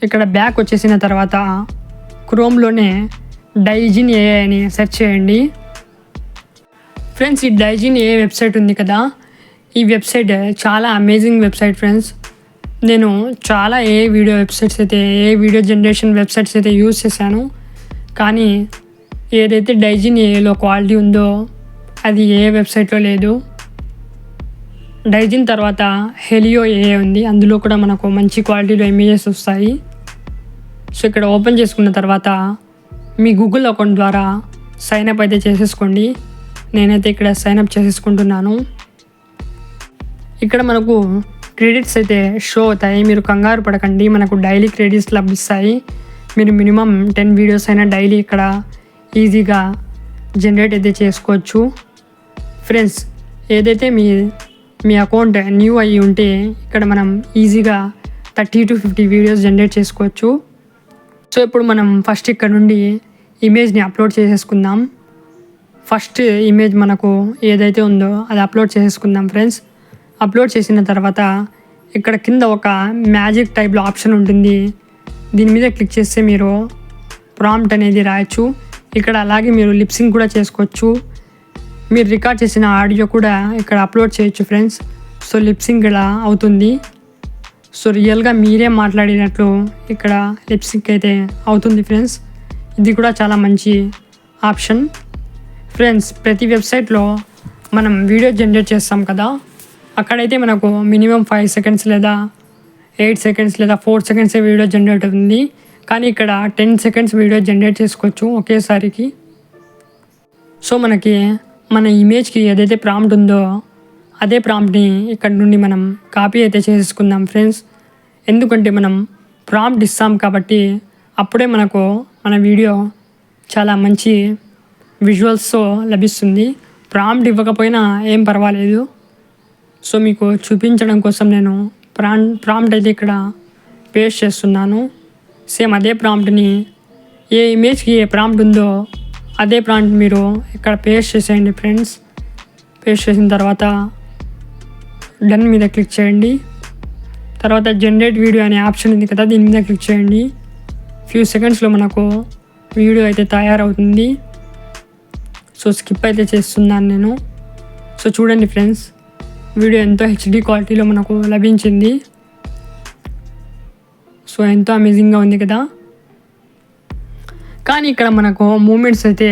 ఇక్కడ బ్యాక్ వచ్చేసిన తర్వాత క్రోమ్లోనే డైజిన్ ఏ అని సెర్చ్ చేయండి ఫ్రెండ్స్. ఈ డైజిన్ ఏ వెబ్సైట్ ఉంది కదా, ఈ వెబ్సైట్ చాలా అమేజింగ్ వెబ్సైట్ ఫ్రెండ్స్. నేను చాలా వీడియో వెబ్సైట్స్ అయితే వీడియో జనరేషన్ వెబ్సైట్స్ అయితే యూజ్ చేశాను. కానీ ఏదైతే డైజిన్ ఏలో క్వాలిటీ ఉందో అది ఏ వెబ్సైట్లో లేదు. డైజిన్ తర్వాత హెలియో ఏ ఉంది, అందులో కూడా మనకు మంచి క్వాలిటీలో ఇమేజెస్ వస్తాయి. సో ఇక్కడ ఓపెన్ చేసుకున్న తర్వాత మీ గూగుల్ అకౌంట్ ద్వారా సైన్అప్ అయితే చేసేసుకోండి. నేనైతే ఇక్కడ సైన్అప్ చేసేసుకుంటున్నాను. ఇక్కడ మనకు క్రెడిట్స్ అయితే షో అవుతాయి, మీరు కంగారు పడకండి, మనకు డైలీ క్రెడిట్స్ లభిస్తాయి. మీరు మినిమం 10 వీడియోస్ అయినా డైలీ ఇక్కడ ఈజీగా జనరేట్ అయితే చేసుకోవచ్చు ఫ్రెండ్స్. ఏదైతే మీ అకౌంట్ న్యూ అయ్యి ఉంటే ఇక్కడ మనం ఈజీగా 30 to 50 వీడియోస్ జనరేట్ చేసుకోవచ్చు. సో ఇప్పుడు మనం ఫస్ట్ ఇక్కడ నుండి ఇమేజ్ని అప్లోడ్ చేసేసుకుందాం. ఫస్ట్ ఇమేజ్ మనకు ఏదైతే ఉందో అది అప్లోడ్ చేసేసుకుందాం ఫ్రెండ్స్. అప్లోడ్ చేసిన తర్వాత ఇక్కడ కింద ఒక మ్యాజిక్ టైప్లో ఆప్షన్ ఉంటుంది, దీని మీద క్లిక్ చేస్తే మీరు ప్రాంప్ట్ అనేది రాయొచ్చు. ఇక్కడ అలాగే మీరు లిప్సింగ్ కూడా చేసుకోవచ్చు. మీరు రికార్డ్ చేసిన ఆడియో కూడా ఇక్కడ అప్లోడ్ చేయొచ్చు ఫ్రెండ్స్. సో లిప్సింగ్ ఇలా అవుతుంది. సో రియల్గా మీరే మాట్లాడినట్లు ఇక్కడ లిప్సింగ్ అయితే అవుతుంది ఫ్రెండ్స్. ఇది కూడా చాలా మంచి ఆప్షన్ ఫ్రెండ్స్. ప్రతి వెబ్సైట్లో మనం వీడియో జనరేట్ చేస్తాం కదా, అక్కడైతే మనకు మినిమం 5 సెకండ్స్ లేదా 8 సెకండ్స్ లేదా 4 సెకండ్స్ వీడియో జనరేట్ అవుతుంది. కానీ ఇక్కడ 10 సెకండ్స్ వీడియో జనరేట్ చేసుకోవచ్చు ఒకేసారికి. సో మనకి మన ఇమేజ్కి ఏదైతే ప్రాంప్ట్ ఉందో అదే ప్రాంప్ట్ని ఇక్కడ నుండి మనం కాపీ అయితే చేసుకుందాం ఫ్రెండ్స్. ఎందుకంటే మనం ప్రాంప్ట్ ఇస్తాం కాబట్టి అప్పుడే మనకు మన వీడియో చాలా మంచి విజువల్స్తో లభిస్తుంది. ప్రాంప్ట్ ఇవ్వకపోయినా ఏం పర్వాలేదు. సో మీకు చూపించడం కోసం నేను ప్రాంప్ట్ అయితే ఇక్కడ పేస్ట్ చేస్తున్నాను. సేమ్ అదే ప్రాంప్ట్ని ఏ ఇమేజ్కి ఏ ప్రాంప్ట్ ఉందో అదే ప్రాంప్ట్ మీరు ఇక్కడ పేస్ట్ చేసేయండి ఫ్రెండ్స్. పేస్ట్ చేసిన తర్వాత డన్ మీద క్లిక్ చేయండి. తర్వాత జనరేట్ వీడియో అనే ఆప్షన్ ఉంది కదా, దీని మీద క్లిక్ చేయండి. ఫ్యూ సెకండ్స్లో మనకు వీడియో అయితే తయారవుతుంది. సో స్కిప్ అయితే చేస్తున్నాను నేను. సో చూడండి ఫ్రెండ్స్, వీడియో ఎంతో హెచ్డి క్వాలిటీలో మనకు లభించింది. సో ఎంతో అమేజింగ్గా ఉంది కదా. కానీ ఇక్కడ మనకు మూమెంట్స్ అయితే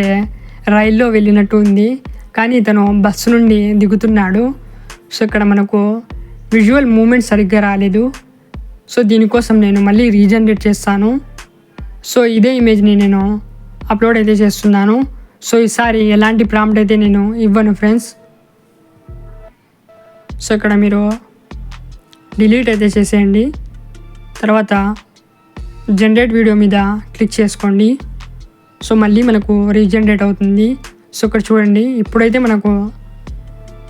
రైల్లో వెళ్ళినట్టు ఉంది, కానీ ఇతను బస్సు నుండి దిగుతున్నాడు. సో ఇక్కడ మనకు విజువల్ మూమెంట్ సరిగ్గా రాలేదు. సో దీనికోసం నేను మళ్ళీ రీజనరేట్ చేస్తాను. సో ఇదే ఇమేజ్ని నేను అప్లోడ్ అయితే చేస్తున్నాను. సో ఈసారి ఎలాంటి ప్రాంప్ట్ అయితే నేను ఇవ్వను ఫ్రెండ్స్. సో ఇక్కడ మీరు డిలీట్ అయితే చేసేయండి. తర్వాత జనరేట్ వీడియో మీద క్లిక్ చేసుకోండి. సో మళ్ళీ మనకు రీజనరేట్ అవుతుంది. సో ఇక్కడ చూడండి, ఇప్పుడైతే మనకు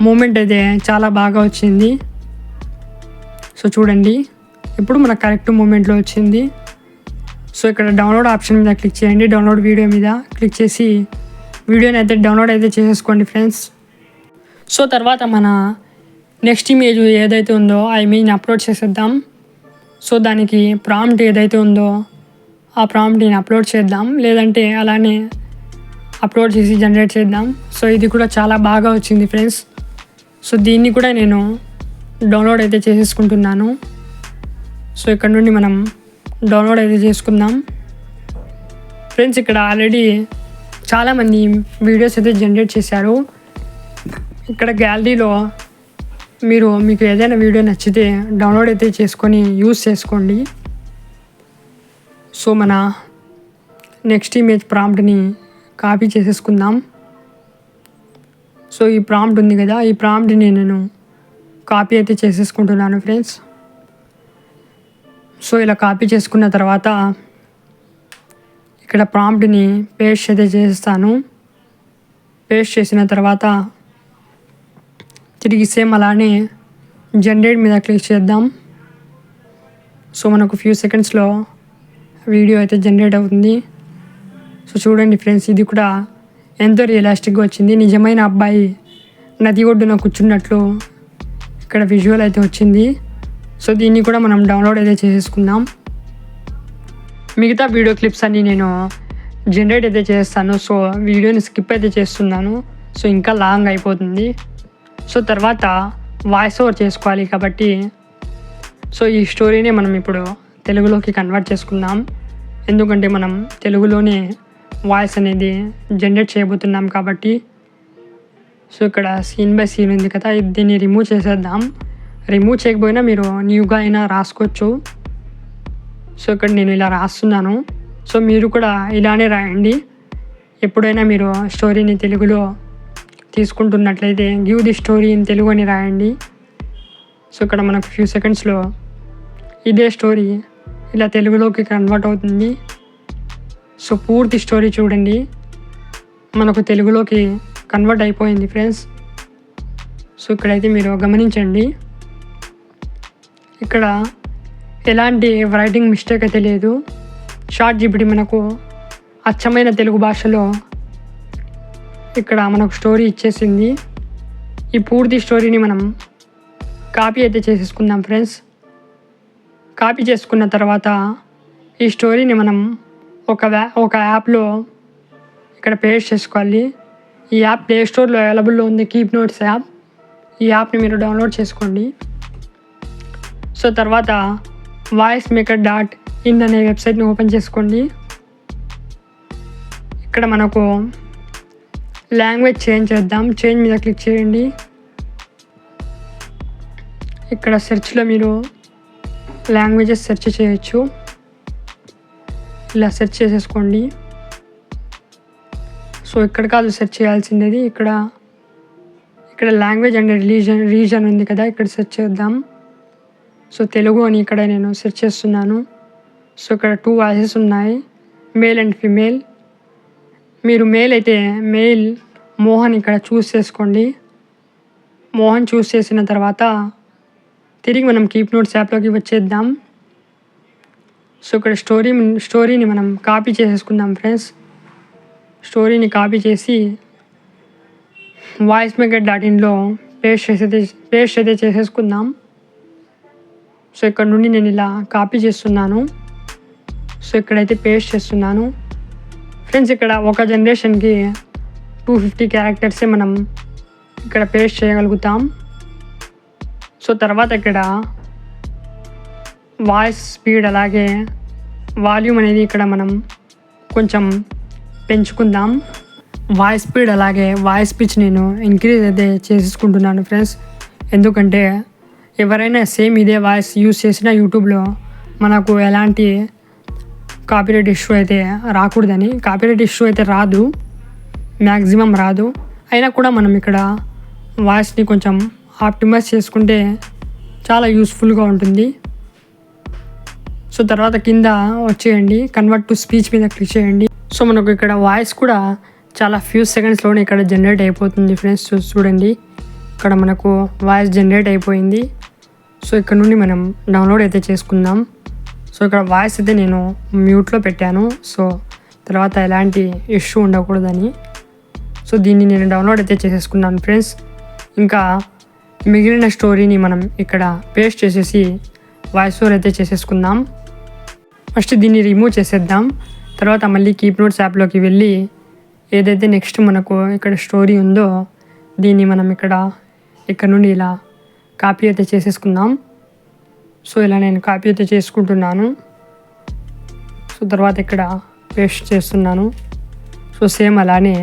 మూమెంట్ అయితే చాలా బాగా వచ్చింది. సో చూడండి, ఇప్పుడు మనకు కరెక్ట్ మూమెంట్లో వచ్చింది. సో ఇక్కడ డౌన్లోడ్ ఆప్షన్ మీద క్లిక్ చేయండి. డౌన్లోడ్ వీడియో మీద క్లిక్ చేసి వీడియోని అయితే డౌన్లోడ్ అయితే చేసేసుకోండి ఫ్రెండ్స్. సో తర్వాత మన నెక్స్ట్ ఇమేజ్ ఏదైతే ఉందో ఆ ఇమేజ్ని అప్లోడ్ చేసేద్దాం. సో దానికి ప్రాంప్ట్ ఏదైతే ఉందో ఆ ప్రాంప్ట్ని అప్లోడ్ చేద్దాం, లేదంటే అలానే అప్లోడ్ చేసి జనరేట్ చేద్దాం. సో ఇది కూడా చాలా బాగా వచ్చింది ఫ్రెండ్స్. సో దీన్ని కూడా నేను డౌన్లోడ్ అయితే చేసేసుకుంటున్నాను. సో ఇక్కడ నుండి మనం డౌన్లోడ్ అయితే చేసుకుందాం ఫ్రెండ్స్. ఇక్కడ ఆల్రెడీ చాలామంది వీడియోస్ అయితే జనరేట్ చేశారు. ఇక్కడ గ్యాలరీలో మీకు ఏదైనా వీడియో నచ్చితే డౌన్లోడ్ అయితే చేసుకొని యూస్ చేసుకోండి. సో మన నెక్స్ట్ ఇమేజ్ ప్రాంప్ట్ని కాపీ చేసేసుకుందాం. సో ఈ ప్రాంప్ట్ ఉంది కదా, ఈ ప్రాంప్ట్ని నేను కాపీ అయితే చేసేసుకుంటున్నాను ఫ్రెండ్స్. సో ఇలా కాపీ చేసుకున్న తర్వాత ఇక్కడ ప్రాంప్ట్ని పేస్ట్ అయితే చేస్తాను. పేస్ట్ చేసిన తర్వాత తిరిగి సేమ్ అలానే జనరేట్ మీద క్లిక్ చేద్దాం. సో మనకు ఫ్యూ సెకండ్స్లో వీడియో అయితే జనరేట్ అవుతుంది. సో చూడండి ఫ్రెండ్స్, ఇది కూడా ఎంతో రియలిస్టిక్గా వచ్చింది. నిజమైన అబ్బాయి నది ఒడ్డున కూర్చున్నట్లు ఇక్కడ విజువల్ అయితే వచ్చింది. సో దీన్ని కూడా మనం డౌన్లోడ్ అయితే చేసేసుకుందాం. మిగతా వీడియో క్లిప్స్ అన్నీ నేను జనరేట్ అయితే చేస్తాను. సో వీడియోని స్కిప్ అయితే చేస్తున్నాను. సో ఇంకా లాంగ్ అయిపోతుంది. సో తర్వాత వాయిస్ ఓవర్ చేసుకోవాలి కాబట్టి సో ఈ స్టోరీని మనం ఇప్పుడు తెలుగులోకి కన్వర్ట్ చేసుకుందాం. ఎందుకంటే మనం తెలుగులోనే వాయిస్ అనేది జనరేట్ చేయబోతున్నాం కాబట్టి. సో ఇక్కడ సీన్ బై సీన్ ఉంది కదా, దీన్ని రిమూవ్ చేసేద్దాం. రిమూవ్ చేయకపోయినా మీరు న్యూగా అయినా రాసుకోవచ్చు. సో ఇక్కడ నేను ఇలా రాస్తున్నాను. సో మీరు కూడా ఇలానే రాయండి. ఎప్పుడైనా మీరు స్టోరీని తెలుగులో తీసుకుంటున్నట్లయితే give the story in Telugu అని రాయండి. సో ఇక్కడ మనకు ఫ్యూ సెకండ్స్లో ఇదే స్టోరీ ఇలా తెలుగులోకి కన్వర్ట్ అవుతుంది. సో పూర్తి స్టోరీ చూడండి, మనకు తెలుగులోకి కన్వర్ట్ అయిపోయింది ఫ్రెండ్స్. సో ఇక్కడైతే మీరు గమనించండి, ఇక్కడ ఎలాంటి రైటింగ్ మిస్టేక్ అయితే లేదు. చాట్ జీపీటీ మనకు అచ్చమైన తెలుగు భాషలో ఇక్కడ మనకు స్టోరీ ఇచ్చేసింది. ఈ పూర్తి స్టోరీని మనం కాపీ అయితే చేసేసుకుందాం ఫ్రెండ్స్. కాపీ చేసుకున్న తర్వాత ఈ స్టోరీని మనం ఒక యాప్లో ఇక్కడ పేస్ట్ చేసుకోవాలి. ఈ యాప్ ప్లే స్టోర్లో అవైలబుల్లో ఉంది, కీప్ నోట్స్ యాప్. ఈ యాప్ని మీరు డౌన్లోడ్ చేసుకోండి. సో తర్వాత voicemaker.in అనే వెబ్సైట్ని ఓపెన్ చేసుకోండి. ఇక్కడ మనకు లాంగ్వేజ్ చేంజ్ చేద్దాం. చేంజ్ మీద క్లిక్ చేయండి. ఇక్కడ సెర్చ్లో మీరు లాంగ్వేజెస్ సెర్చ్ చేయొచ్చు. ఇలా సెర్చ్ చేసేసుకోండి. సో ఇక్కడ కాదు సెర్చ్ చేయాల్సింది, ఇక్కడ లాంగ్వేజ్ అండ్ రీజన్ ఉంది కదా, ఇక్కడ సెర్చ్ చేద్దాం. సో తెలుగు అని ఇక్కడ నేను సెర్చ్ చేస్తున్నాను. సో ఇక్కడ 2 వాయిసెస్ ఉన్నాయి, మేల్ అండ్ ఫిమేల్. మీరు మేల్ అయితే మేల్ మోహన్ ఇక్కడ చూస్ చేసుకోండి. మోహన్ చూస్ చేసిన తర్వాత తిరిగి మనం కీప్ నోట్స్ యాప్లోకి వచ్చేద్దాం. సో ఇక్కడ స్టోరీని మనం కాపీ చేసేసుకుందాం ఫ్రెండ్స్. స్టోరీని కాపీ చేసి voicemaker.inలో పేస్ట్ అయితే చేసేసుకుందాం. సో ఇక్కడ నుండి నేను ఇలా కాపీ చేస్తున్నాను. సో ఇక్కడైతే పేస్ట్ చేస్తున్నాను ఫ్రెండ్స్. ఇక్కడ ఒక జనరేషన్కి 250 క్యారెక్టర్సే మనం ఇక్కడ పేస్ట్ చేయగలుగుతాం. సో తర్వాత ఇక్కడ వాయిస్ స్పీడ్ అలాగే వాల్యూమ్ అనేది ఇక్కడ మనం కొంచెం పెంచుకుందాం. వాయిస్ స్పీడ్ అలాగే వాయిస్ పిచ్ నేను ఇంక్రీజ్ అయితే చేసేసుకుంటున్నాను ఫ్రెండ్స్. ఎందుకంటే ఎవరైనా సేమ్ ఇదే వాయిస్ యూస్ చేసినా యూట్యూబ్లో మనకు ఎలాంటి కాపీరైట్ ఇష్యూ అయితే రాకూడదని. కాపీరైట్ ఇష్యూ అయితే రాదు, మ్యాక్సిమం రాదు. అయినా కూడా మనం ఇక్కడ వాయిస్ని కొంచెం ఆప్టిమైజ్ చేసుకుంటే చాలా యూస్ఫుల్గా ఉంటుంది. సో తర్వాత కింద వచ్చేయండి, కన్వర్ట్ టు స్పీచ్ మీద క్లిక్ చేయండి. సో మనకు ఇక్కడ వాయిస్ కూడా చాలా ఫ్యూ సెకండ్స్లోనే ఇక్కడ జనరేట్ అయిపోతుంది ఫ్రెండ్స్. చూడండి, ఇక్కడ మనకు వాయిస్ జనరేట్ అయిపోయింది. సో ఇక్కడ నుండి మనం డౌన్లోడ్ అయితే చేసుకుందాం. సో ఇక్కడ వాయిస్ అయితే నేను మ్యూట్లో పెట్టాను. సో తర్వాత ఎలాంటి ఇష్యూ ఉండకూడదని. సో దీన్ని నేను డౌన్లోడ్ అయితే చేసేసుకున్నాను ఫ్రెండ్స్. ఇంకా మిగిలిన స్టోరీని మనం ఇక్కడ పేస్ట్ చేసేసి వాయిస్ ఓవర్ అయితే చేసేసుకుందాం. ఫస్ట్ దీన్ని రిమూవ్ చేసేద్దాం. తర్వాత మళ్ళీ కీప్ నోట్స్ యాప్లోకి వెళ్ళి ఏదైతే నెక్స్ట్ మనకు ఇక్కడ స్టోరీ ఉందో దీన్ని మనం ఇక్కడ నుండి ఇలా కాపీ అయితే చేసేసుకుందాం. సో ఇలా నేను కాపీ అయితే చేసుకుంటున్నాను. సో తర్వాత ఇక్కడ పేస్ట్ చేస్తున్నాను. సో సేమ్ అలానే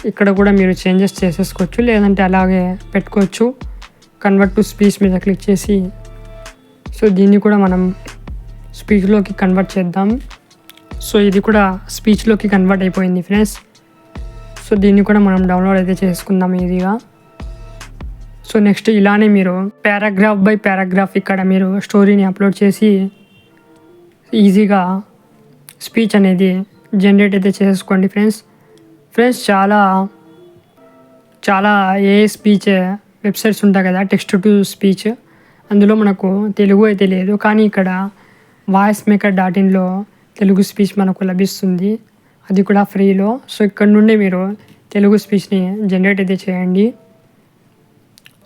ఇక్కడ కూడా మీరు చేంజెస్ చేసేసుకోవచ్చు, లేదంటే అలాగే పెట్టుకోవచ్చు. కన్వర్ట్ టు స్పీచ్ మీద క్లిక్ చేసి సో దీన్ని కూడా మనం స్పీచ్లోకి కన్వర్ట్ చేద్దాం. సో ఇది కూడా స్పీచ్లోకి కన్వర్ట్ అయిపోయింది ఫ్రెండ్స్. సో దీన్ని కూడా మనం డౌన్లోడ్ అయితే చేసుకుందాం ఈజీగా. సో నెక్స్ట్ ఇలానే మీరు పారాగ్రాఫ్ బై పారాగ్రాఫ్ ఇక్కడ మీరు స్టోరీని అప్లోడ్ చేసి ఈజీగా స్పీచ్ అనేది జనరేట్ అయితే చేసుకోండి ఫ్రెండ్స్. చాలా ఏ స్పీచ్ వెబ్సైట్స్ ఉంటాయి కదా, టెక్స్ట్ టు స్పీచ్, అందులో మనకు తెలుగు అయితే లేదు. కానీ ఇక్కడ voicemaker.inలో తెలుగు స్పీచ్ మనకు లభిస్తుంది, అది కూడా ఫ్రీలో. సో ఇక్కడ నుండి మీరు తెలుగు స్పీచ్ని జనరేట్ అయితే చేయండి.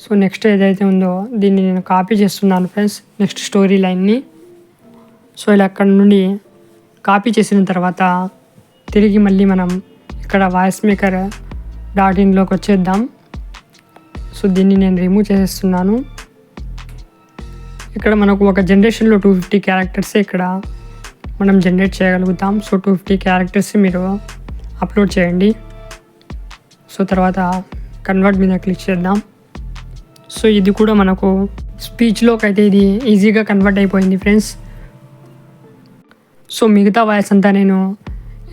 సో నెక్స్ట్ ఏదైతే ఉందో దీన్ని నేను కాపీ చేస్తున్నాను ఫ్రెండ్స్, నెక్స్ట్ స్టోరీ లైన్ని. సో ఇలా అక్కడ నుండి కాపీ చేసిన తర్వాత తిరిగి మళ్ళీ మనం ఇక్కడ voicemaker.inలోకి వచ్చేద్దాం. సో దీన్ని నేను రిమూవ్ చేసేస్తున్నాను. ఇక్కడ మనకు ఒక జనరేషన్లో 250 క్యారెక్టర్సే ఇక్కడ మనం జనరేట్ చేయగలుగుతాం. సో 250 క్యారెక్టర్స్ మీరు అప్లోడ్ చేయండి. సో తర్వాత కన్వర్ట్ మీద క్లిక్ చేద్దాం. సో ఇది కూడా మనకు స్పీచ్లోకి అయితే ఇది ఈజీగా కన్వర్ట్ అయిపోయింది ఫ్రెండ్స్. సో మిగతా వాయిస్ అంతా నేను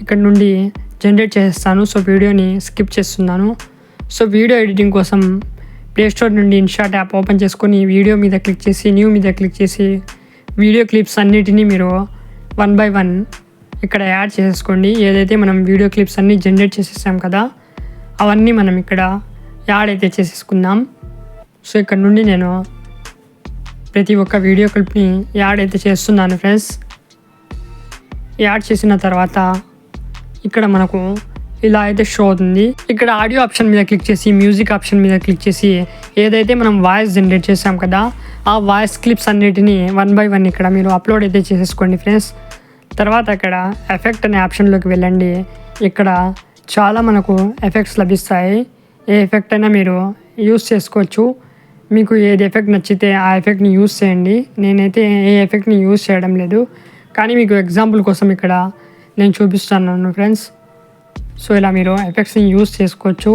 ఇక్కడ నుండి జనరేట్ చేస్తాను. సో వీడియోని స్కిప్ చేస్తున్నాను. సో వీడియో ఎడిటింగ్ కోసం ప్లేస్టోర్ నుండి ఇన్షాట్ యాప్ ఓపెన్ చేసుకొని వీడియో మీద క్లిక్ చేసి న్యూ మీద క్లిక్ చేసి వీడియో క్లిప్స్ అన్నిటినీ మీరు 1 by 1 ఇక్కడ యాడ్ చేసుకోండి. ఏదైతే మనం వీడియో క్లిప్స్ అన్నీ జనరేట్ చేసేసాం కదా, అవన్నీ మనం ఇక్కడ యాడ్ అయితే చేసేసుకుందాం. సో ఇక్కడ నుండి నేను ప్రతి ఒక్క వీడియో క్లిప్ని యాడ్ అయితే చేస్తున్నాను ఫ్రెండ్స్. యాడ్ చేసిన తర్వాత ఇక్కడ మనకు ఇలా అయితే షో అవుతుంది. ఇక్కడ ఆడియో ఆప్షన్ మీద క్లిక్ చేసి మ్యూజిక్ ఆప్షన్ మీద క్లిక్ చేసి ఏదైతే మనం వాయిస్ జనరేట్ చేసాం కదా, ఆ వాయిస్ క్లిప్స్ అన్నిటినీ 1 by 1 ఇక్కడ మీరు అప్లోడ్ అయితే చేసేసుకోండి ఫ్రెండ్స్. తర్వాత ఇక్కడ ఎఫెక్ట్ అనే ఆప్షన్లోకి వెళ్ళండి. ఇక్కడ చాలా మనకు ఎఫెక్ట్స్ లభిస్తాయి. ఏ ఎఫెక్ట్ అయినా మీరు యూస్ చేసుకోవచ్చు. మీకు ఏది ఎఫెక్ట్ నచ్చితే ఆ ఎఫెక్ట్ని యూస్ చేయండి. నేనైతే ఏ ఎఫెక్ట్ని యూస్ చేయడం లేదు, కానీ మీకు ఎగ్జాంపుల్ కోసం ఇక్కడ నేను చూపిస్తున్నాను ఫ్రెండ్స్. సో ఇలా మీరు ఎఫెక్ట్స్ని యూస్ చేసుకోవచ్చు.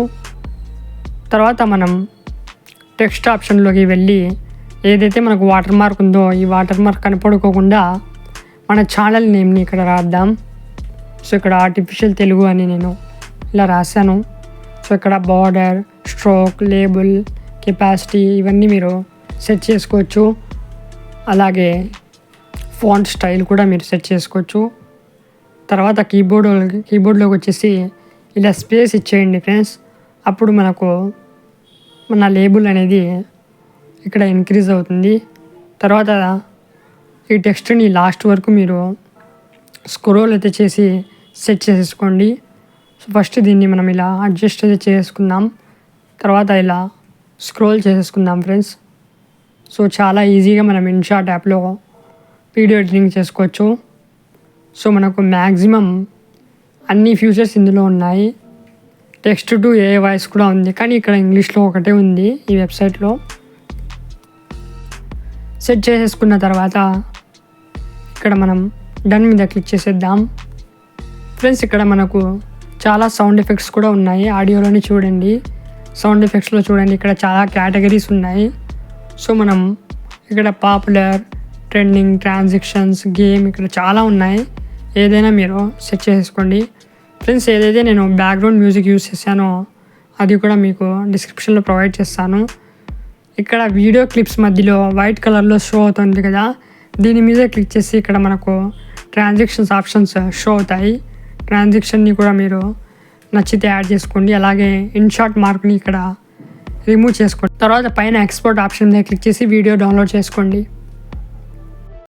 తర్వాత మనం టెక్స్ట్ ఆప్షన్లోకి వెళ్ళి ఏదైతే మనకు వాటర్ మార్క్ ఉందో ఈ వాటర్ మార్క్ కనపడుకోకుండా మన ఛానల్ నేమ్ని ఇక్కడ రాద్దాం. సో ఇక్కడ ఆర్టిఫిషియల్ తెలుగు అని నేను ఇలా రాశాను. సో ఇక్కడ బార్డర్, స్ట్రోక్, లేబుల్, కెపాసిటీ ఇవన్నీ మీరు సెట్ చేసుకోవచ్చు. అలాగే ఫాంట్ స్టైల్ కూడా మీరు సెట్ చేసుకోవచ్చు. తర్వాత కీబోర్డ్లోకి వచ్చేసి ఇలా స్పేస్ ఇచ్చేయండి ఫ్రెండ్స్. అప్పుడు మనకు మన లేబుల్ అనేది ఇక్కడ ఇంక్రీజ్ అవుతుంది. తర్వాత ఈ టెక్స్ట్ని లాస్ట్ వరకు మీరు స్క్రోల్ అయితే చేసి సెట్ చేసేసుకోండి. సో ఫస్ట్ దీన్ని మనం ఇలా అడ్జస్ట్ అయితే చేసుకుందాం. తర్వాత ఇలా స్క్రోల్ చేసేసుకుందాం ఫ్రెండ్స్. సో చాలా ఈజీగా మనం ఇన్షాట్ యాప్లో వీడియో ఎడిటింగ్ చేసుకోవచ్చు. సో మనకు మ్యాక్సిమం అన్ని ఫీచర్స్ ఇందులో ఉన్నాయి. టెక్స్ట్ టు ఏ వాయిస్ కూడా ఉంది, కానీ ఇక్కడ ఇంగ్లీష్లో ఒకటే ఉంది ఈ వెబ్సైట్లో. సెట్ చేసేసుకున్న తర్వాత ఇక్కడ మనం డన్ మీద క్లిక్ చేసేద్దాం ఫ్రెండ్స్. ఇక్కడ మనకు చాలా సౌండ్ ఎఫెక్ట్స్ కూడా ఉన్నాయి. ఆడియోలోని చూడండి, సౌండ్ ఎఫెక్ట్స్లో చూడండి, ఇక్కడ చాలా కేటగిరీస్ ఉన్నాయి. సో మనం ఇక్కడ పాపులర్, ట్రెండింగ్, ట్రాన్సాక్షన్స్, గేమ్ ఇక్కడ చాలా ఉన్నాయి. ఏదైనా మీరు సెట్ చేసుకోండి ఫ్రెండ్స్. ఏదైతే నేను బ్యాక్గ్రౌండ్ మ్యూజిక్ యూస్ చేశానో అది కూడా మీకు డిస్క్రిప్షన్లో ప్రొవైడ్ చేస్తాను. ఇక్కడ వీడియో క్లిప్స్ మధ్యలో వైట్ కలర్లో షో అవుతుంది కదా, దీని మీద క్లిక్ చేసి ఇక్కడ మనకు ట్రాన్సాక్షన్స్ ఆప్షన్స్ షో అవుతాయి. ట్రాన్సాక్షన్ని కూడా మీరు నచ్చితే యాడ్ చేసుకోండి. అలాగే ఇన్షాట్ మార్క్ని ఇక్కడ రిమూవ్ చేసుకోండి. తర్వాత పైన ఎక్స్పోర్ట్ ఆప్షన్ మీద క్లిక్ చేసి వీడియో డౌన్లోడ్ చేసుకోండి.